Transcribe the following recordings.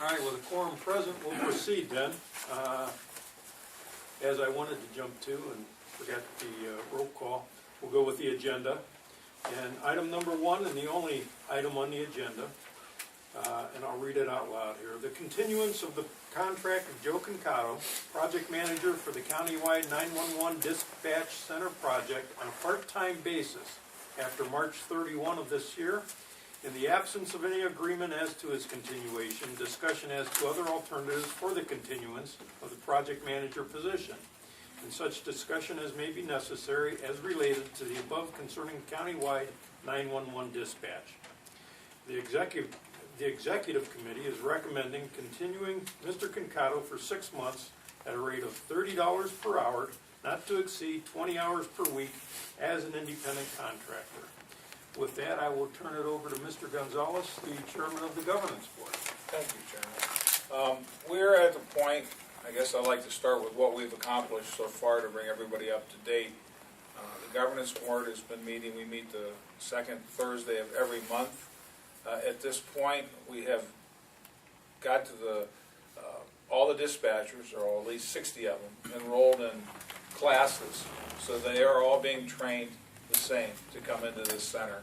All right, with a quorum present, we'll proceed then. As I wanted to jump to and forgot the roll call, we'll go with the agenda. And item number 1, and the only item on the agenda, and I'll read it out loud here. The continuance of the contract of Joe Concato, project manager for the countywide 911 dispatch center project on a part-time basis after March 31 of this year. In the absence of any agreement as to its continuation, discussion as to other alternatives for the continuance of the project manager position, and such discussion as may be necessary as related to the above concerning countywide 911 dispatch. The executive committee is recommending continuing Mr. Concato for 6 months at a rate of $30 per hour, not to exceed 20 hours per week as an independent contractor. With that, I will turn it over to Mr. Gonzalez, the chairman of the governance board. Thank you, Chairman. We're at the point, I guess I'd like to start with what we've accomplished so far to bring everybody up to date. The governance board has been meeting. We meet the second Thursday of every month. At this point, we have got to all the dispatchers, or at least 60 of them, enrolled in classes. So they are all being trained the same to come into this center.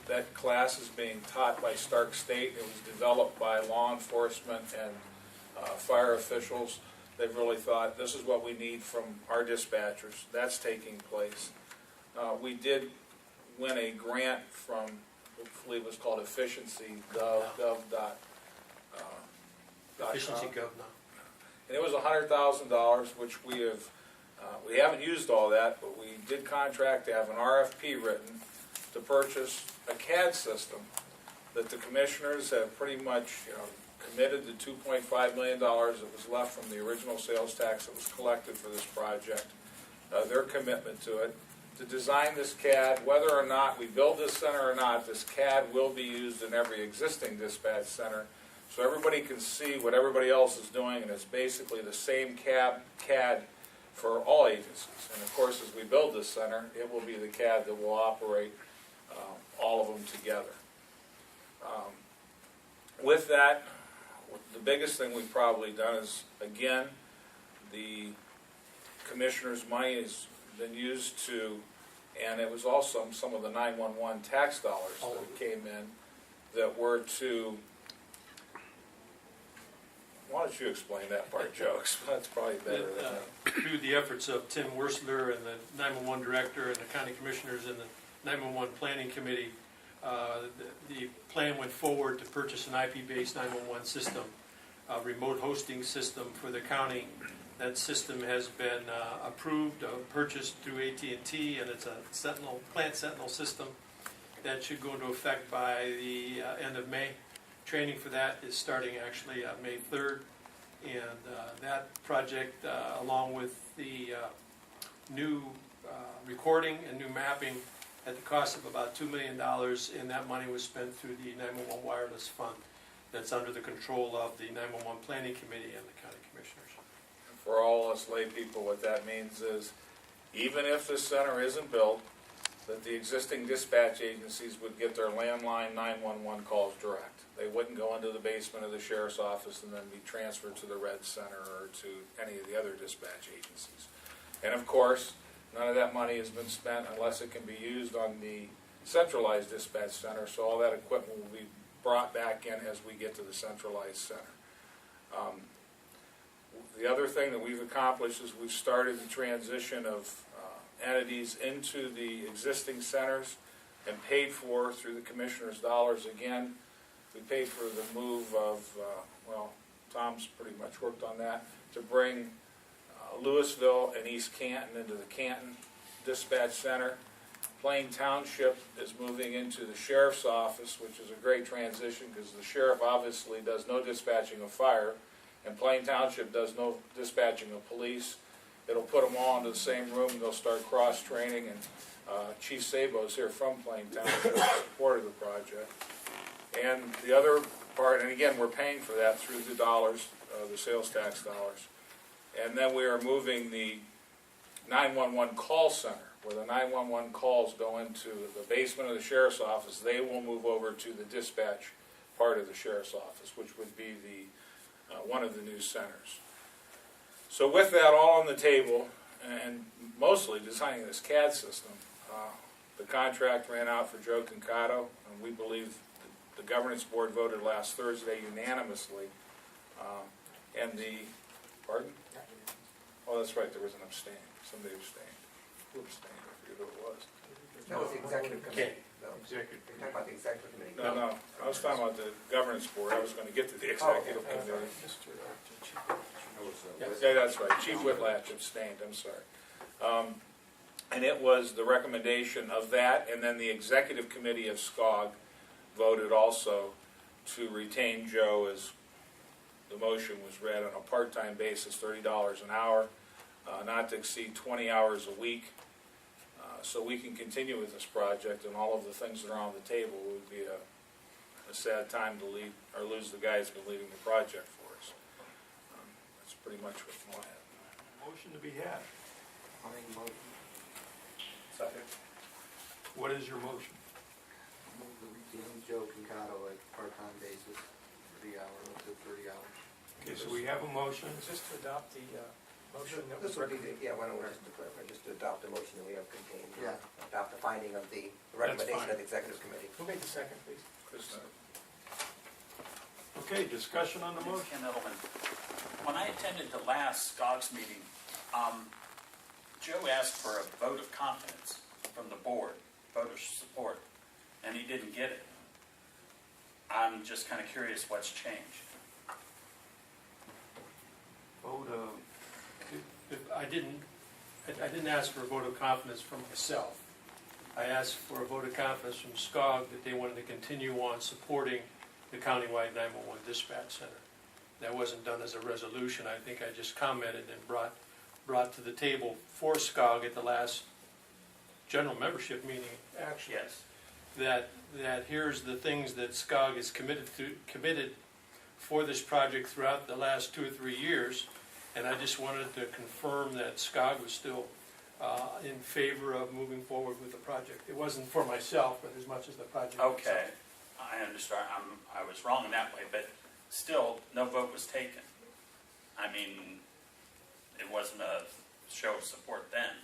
That class is being taught by Stark State. It was developed by law enforcement and fire officials. They've really thought this is what we need from our dispatchers. That's taking place. We did win a grant from, I believe it was called Efficiency Gov. Efficiency Gov now. And it was $100,000, which we haven't used all that, but we did contract to have an RFP written to purchase a CAD system that the commissioners have pretty much, committed to $2.5 million that was left from the original sales tax that was collected for this project. Their commitment to it, to design this CAD, whether or not we build this center or not, this CAD will be used in every existing dispatch center, so everybody can see what everybody else is doing, and it's basically the same CAD for all agencies. And of course, as we build this center, it will be the CAD that will operate all of them together. With that, the biggest thing we've probably done is, again, the commissioner's money has been used to, and it was also some of the 911 tax dollars that came in that were to, why don't you explain that part, Joe? That's probably better than that. Through the efforts of Tim Wursler and the 911 director and the county commissioners and the 911 planning committee, the plan went forward to purchase an IP-based 911 system, a remote hosting system for the county. That system has been approved, purchased through AT&T, and it's a Plant Sentinel system that should go into effect by the end of May. Training for that is starting actually May 3rd, and that project, along with the new recording and new mapping at the cost of about $2 million, and that money was spent through the 911 Wireless Fund that's under the control of the 911 Planning Committee and the county commissioners. For all us lay people, what that means is, even if this center isn't built, that the existing dispatch agencies would get their landline 911 calls direct. They wouldn't go into the basement of the sheriff's office and then be transferred to the Red Center or to any of the other dispatch agencies. And of course, none of that money has been spent unless it can be used on the centralized dispatch center, so all that equipment will be brought back in as we get to the centralized center. The other thing that we've accomplished is we've started the transition of entities into the existing centers and paid for through the commissioner's dollars again. We paid for the move of, Tom's pretty much worked on that, to bring Louisville and East Canton into the Canton Dispatch Center. Plain Township is moving into the sheriff's office, which is a great transition because the sheriff obviously does no dispatching of fire, and Plain Township does no dispatching of police. It'll put them all into the same room, and they'll start cross-training, and Chief Sabo is here from Plain Township in support of the project. And the other part, and again, we're paying for that through the dollars, the sales tax dollars. And then we are moving the 911 call center, where the 911 calls go into the basement of the sheriff's office. They will move over to the dispatch part of the sheriff's office, which would be the one of the new centers. So with that all on the table, and mostly designing this CAD system, the contract ran out for Joe Concato, and we believe the governance board voted last Thursday unanimously, and the, pardon? Oh, that's right, there was an abstain. Somebody abstained. Who abstained? I forget who it was. That was the executive committee. No, Executive. you're talking about the executive committee. No, I was talking about the governance board. I was going to get to the executive okay. committee. Yeah, that's right. Chief Whitlatch abstained, I'm sorry. And it was the recommendation of that, and then the executive committee of Scog voted also to retain Joe as the motion was read on a part-time basis, $30 an hour, not to exceed 20 hours a week. So we can continue with this project, and all of the things that are on the table. It would be a sad time to leave or lose the guy who's been leading the project for us. That's pretty much what I have. Motion to be had. I'll make a motion. Second. What is your motion? Move to retain Joe Concato at part-time basis, 30 hours, up to 30 hours. Okay, so we have a motion. Is this to adopt the motion that This was would be, recommended? yeah, why don't we just declare, just to adopt the motion that we have contained. Yeah. Adopt the finding of the That's recommendation fine. of the executive committee. Who made the second, please? Chris, Okay, discussion on the motion. Ken Edelman. When I attended the last Scog's meeting, Joe asked for a vote of confidence from the board, vote of support, and he didn't get it. I'm just kind of curious what's changed. Vote of, I didn't ask for a vote of confidence from myself. I asked for a vote of confidence from Scog that they wanted to continue on supporting the countywide 911 dispatch center. That wasn't done as a resolution. I think I just commented and brought to the table for Scog at the last general membership meeting, actually. Yes. That here's the things that Scog is committed for this project throughout the last 2 or 3 years, and I just wanted to confirm that Scog was still in favor of moving forward with the project. It wasn't for myself, but as much as the project itself. Okay, I understand. I was wrong in that way, but still, no vote was taken. I mean, it wasn't a show of support then.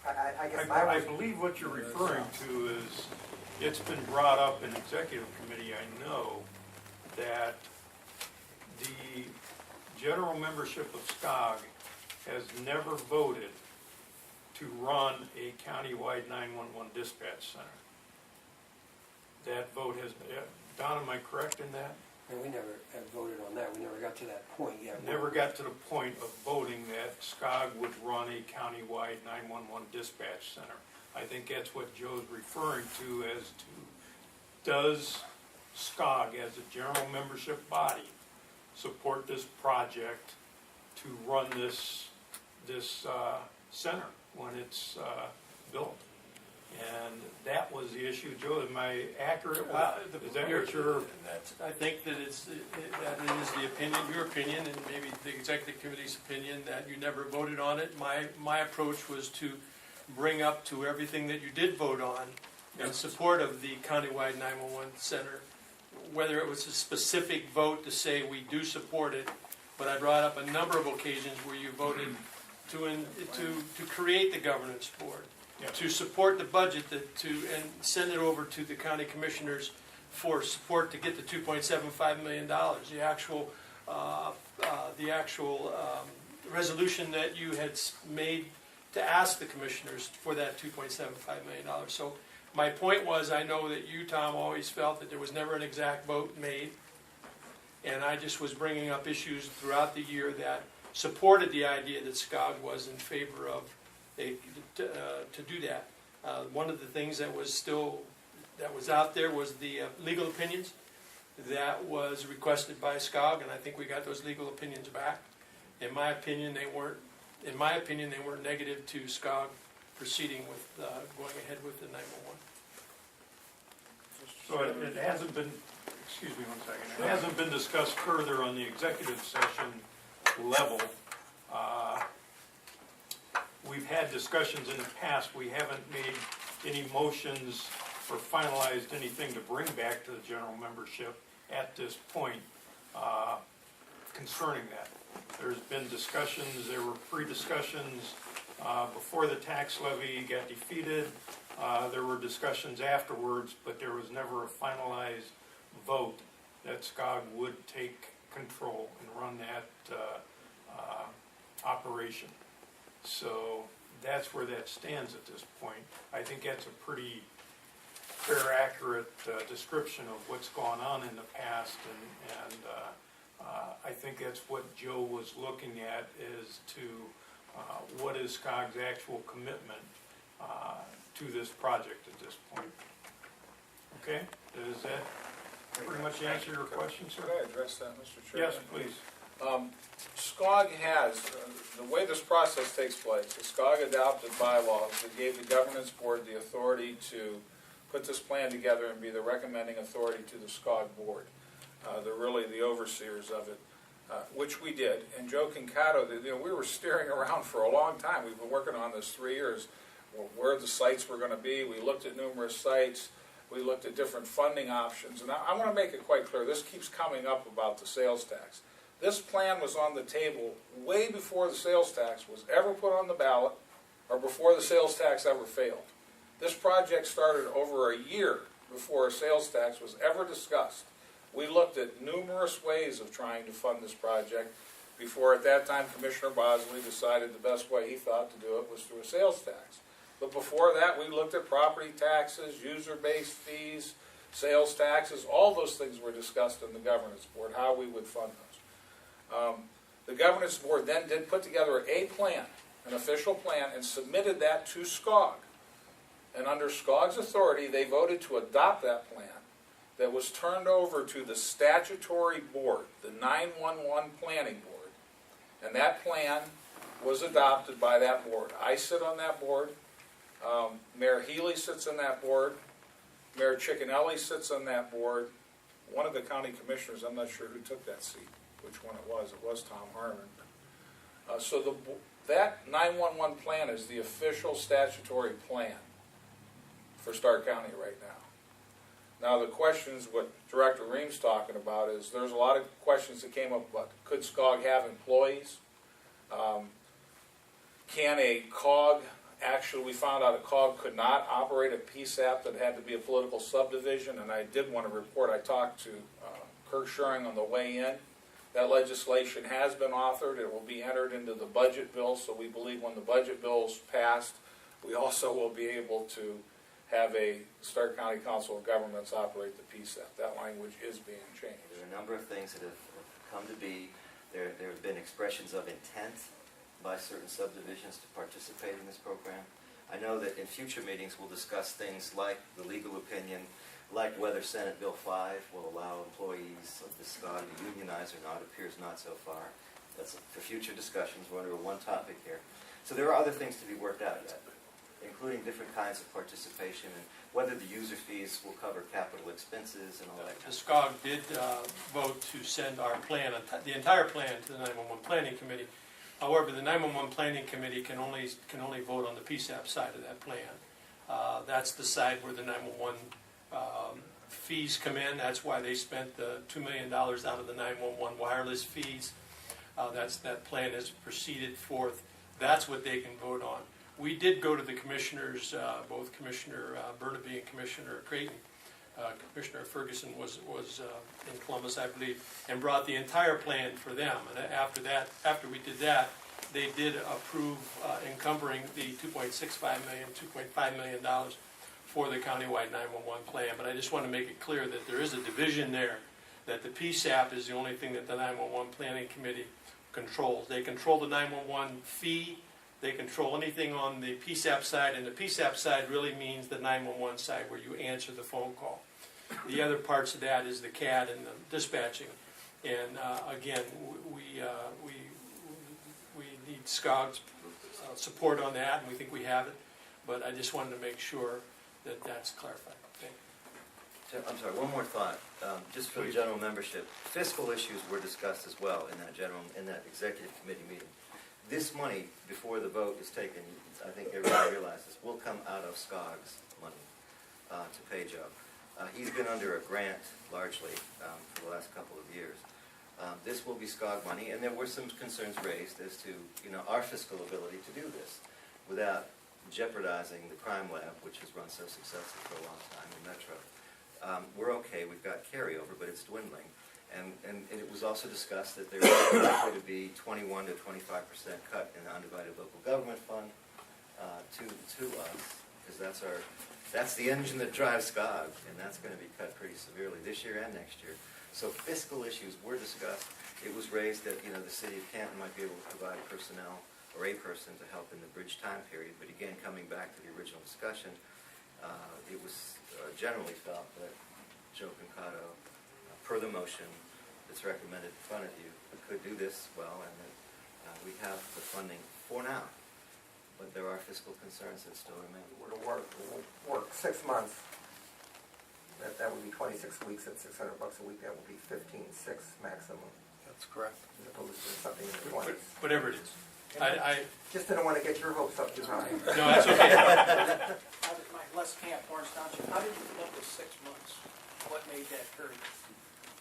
I guess I believe what you're referring to is, it's been brought up in executive committee, I know, that the general membership of Scog has never voted to run a countywide 911 dispatch center. That vote has, Don, am I correct in that? And we never have voted on that, we never got to that point yet. Never got to the point of voting that Scog would run a countywide 911 dispatch center. I think that's what Joe's referring to as to, does Scog as a general membership body support this project to run this center when it's built? And that was the issue. Joe, am I accurate? Is that what you're? I think that that is the opinion, your opinion, and maybe the executive committee's opinion, that you never voted on it. My approach was to bring up to everything that you did vote on in support of the countywide 911 center, whether it was a specific vote to say we do support it, but I brought up a number of occasions where you voted to create the governance board, to support the budget, and send it over to the county commissioners for support to get the $2.75 million. The actual resolution that you had made to ask the commissioners for that $2.75 million. So my point was, I know that you, Tom, always felt that there was never an exact vote made, and I just was bringing up issues throughout the year that supported the idea that Scog was in favor of to do that. One of the things that was out there was the legal opinions that was requested by Scog, and I think we got those legal opinions back. In my opinion, they weren't negative to Scog proceeding with going ahead with the 911. So it hasn't been, excuse me one second, it hasn't been discussed further on the executive session level. We've had discussions in the past, we haven't made any motions or finalized anything to bring back to the general membership at this point concerning that. There's been discussions, there were pre-discussions before the tax levy got defeated. There were discussions afterwards, but there was never a finalized vote that Scog would take control and run that operation. So that's where that stands at this point. I think that's a pretty fair, accurate description of what's gone on in the past, and I think that's what Joe was looking at, is to what is Scog's actual commitment to this project at this point. Okay, does that pretty much answer your question, sir? Could I address that, Mr. Chairman? Yes, please. Scog has, the way this process takes place, the Scog adopted bylaws that gave the governance board the authority to put this plan together and be the recommending authority to the Scog board. They're really the overseers of it, which we did. And Joe Kincato, we were steering around for a long time. We've been working on this 3 years, where the sites were going to be. We looked at numerous sites. We looked at different funding options. And I want to make it quite clear, this keeps coming up about the sales tax. This plan was on the table way before the sales tax was ever put on the ballot, or before the sales tax ever failed. This project started over a year before a sales tax was ever discussed. We looked at numerous ways of trying to fund this project before, at that time, Commissioner Bosley decided the best way he thought to do it was through a sales tax. But before that, we looked at property taxes, user-based fees, sales taxes. All those things were discussed in the governance board, how we would fund those. The governance board then did put together a plan, an official plan, and submitted that to Scog. And under Scog's authority, they voted to adopt that plan that was turned over to the statutory board, the 911 Planning Board. And that plan was adopted by that board. I sit on that board. Mayor Healy sits on that board. Mayor Ciccinelli sits on that board. One of the county commissioners, I'm not sure who took that seat, which one it was Tom Harmon. So that 911 plan is the official statutory plan for Stark County right now. Now the questions, what Director Ream's talking about is, there's a lot of questions that came up about, could Scog have employees? Can a COG, actually we found out a COG could not operate a PSAP, that had to be a political subdivision, and I did want to report, I talked to Kirk Schuring on the way in. That legislation has been authored. It will be entered into the budget bill, so we believe when the budget bill's passed, we also will be able to have a Stark County Council of Governments operate the PSAP. That language is being changed. There are a number of things that have come to be. There have been expressions of intent by certain subdivisions to participate in this program. I know that in future meetings we'll discuss things like the legal opinion, like whether Senate Bill 5 will allow employees of the Scog to unionize or not. It appears not so far. That's for future discussions. We're under one topic here. So there are other things to be worked out yet, including different kinds of participation and whether the user fees will cover capital expenses and all that. The SCOG did vote to send our plan, the entire plan, to the 911 Planning Committee. However, the 911 Planning Committee can only vote on the PSAP side of that plan. That's the side where the 911 fees come in. That's why they spent the $2 million out of the 911 wireless fees. That plan has proceeded forth. That's what they can vote on. We did go to the commissioners, both Commissioner Burnaby and Commissioner Creighton. Commissioner Ferguson was in Columbus, I believe, and brought the entire plan for them. And after we did that, they did approve encumbering the $2.5 million for the countywide 911 plan. But I just want to make it clear that there is a division there, that the PSAP is the only thing that the 911 Planning Committee controls. They control the 911 fee. They control anything on the PSAP side, and the PSAP side really means the 911 side where you answer the phone call. The other parts of that is the CAD and the dispatching. And again, we need SCOG's support on that, and we think we have it. But I just wanted to make sure that that's clarified. Thank you. I'm sorry, one more thought, just for the general membership. Fiscal issues were discussed as well in that executive committee meeting. This money, before the vote is taken, I think everybody realizes, will come out of SCOG's money. to pay Joe. He's been under a grant largely for the last couple of years. This will be Scog money, and there were some concerns raised as to our fiscal ability to do this without jeopardizing the crime lab, which has run so successfully for a long time in Metro. We're okay, we've got carryover, but it's dwindling. And it was also discussed that there was likely to be 21 to 25% cut in the undivided local government fund to us, because that's the engine that drives Scog, and that's going to be cut pretty severely this year and next year. So fiscal issues were discussed. It was raised that the city of Canton might be able to provide personnel or a person to help in the bridge time period. But again, coming back to the original discussion, it was generally felt that Joe Concato, per the motion that's recommended in front of you, could do this well, and that we have the funding for now. But there are fiscal concerns that still remain. Were to work 6 months, that would be 26 weeks at $600 a week. That would be 15.6 maximum, That's correct. as opposed to something in the 20s. Whatever it is. I Just didn't want to get your hopes up too high. no, that's okay. Les Camp, Orange Township, how did you come up with 6 months? What made that period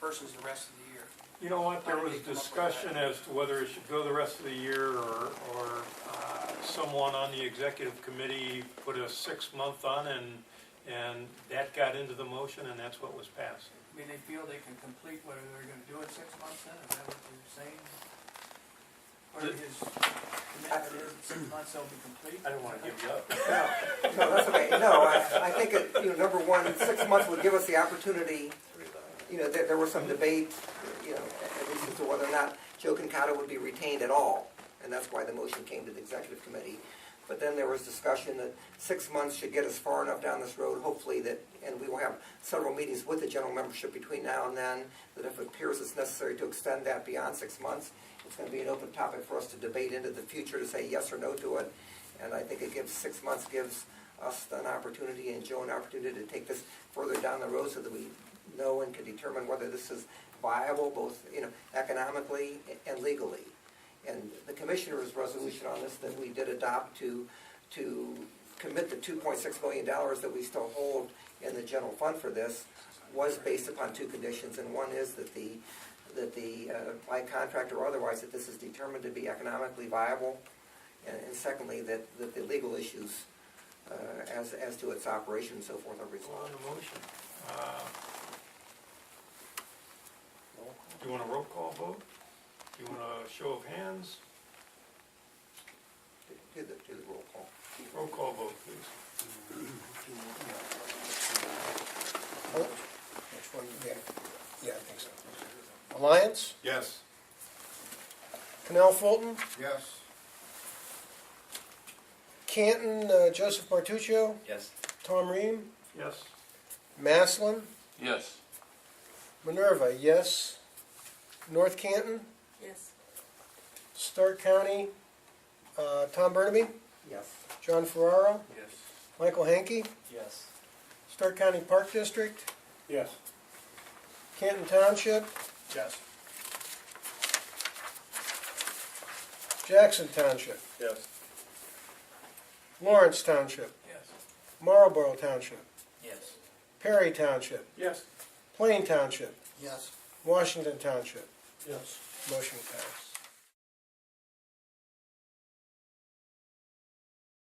versus the rest of the year? You know what, there was discussion as to whether it should go the rest of the year, or someone on the executive committee put a 6-month on, and that got into the motion, and that's what was passed. I mean, they feel they can complete whether they're gonna do it 6 months then, is that what you're saying? Or his commitment is 6 months they'll be complete? I don't want to give you up. No, that's okay. No, I think, number one, 6 months would give us the opportunity. There was some debate, at least as to whether or not Joe Concato would be retained at all, and that's why the motion came to the executive committee. But then there was discussion that 6 months should get us far enough down this road, hopefully and we will have several meetings with the general membership between now and then, that if it appears it's necessary to extend that beyond 6 months, it's going to be an open topic for us to debate into the future to say yes or no to it. And I think it gives 6 months, gives us an opportunity and Joe an opportunity to take this further down the road so that we know and can determine whether this is viable, both economically and legally. And the commissioner's resolution on this that we did adopt to commit the $2.6 million that we still hold in the general fund for this was based upon 2 conditions, and one is that the by contract or otherwise that this is determined to be economically viable, and secondly that the legal issues as to its operation and so forth are resolved. On the motion. Do you want a roll call vote? Do you want a show of hands? Do the roll call. Roll call vote, please. Which one? Yeah, I think so. Alliance? Yes. Canal Fulton? Yes. Canton, Joseph Martuccio? Yes. Tom Ream? Yes. Maslin? Yes. Minerva, yes. North Canton? Yes. Stark County, Tom Burnaby? Yes. John Ferraro? Yes. Michael Hankey? Yes. Stark County Park District? Yes. Canton Township? Yes. Jackson Township? Yes. Lawrence Township? Yes. Marlboro Township? Yes. Perry Township? Yes. Plain Township? Yes. Washington Township? Yes. Motion passed.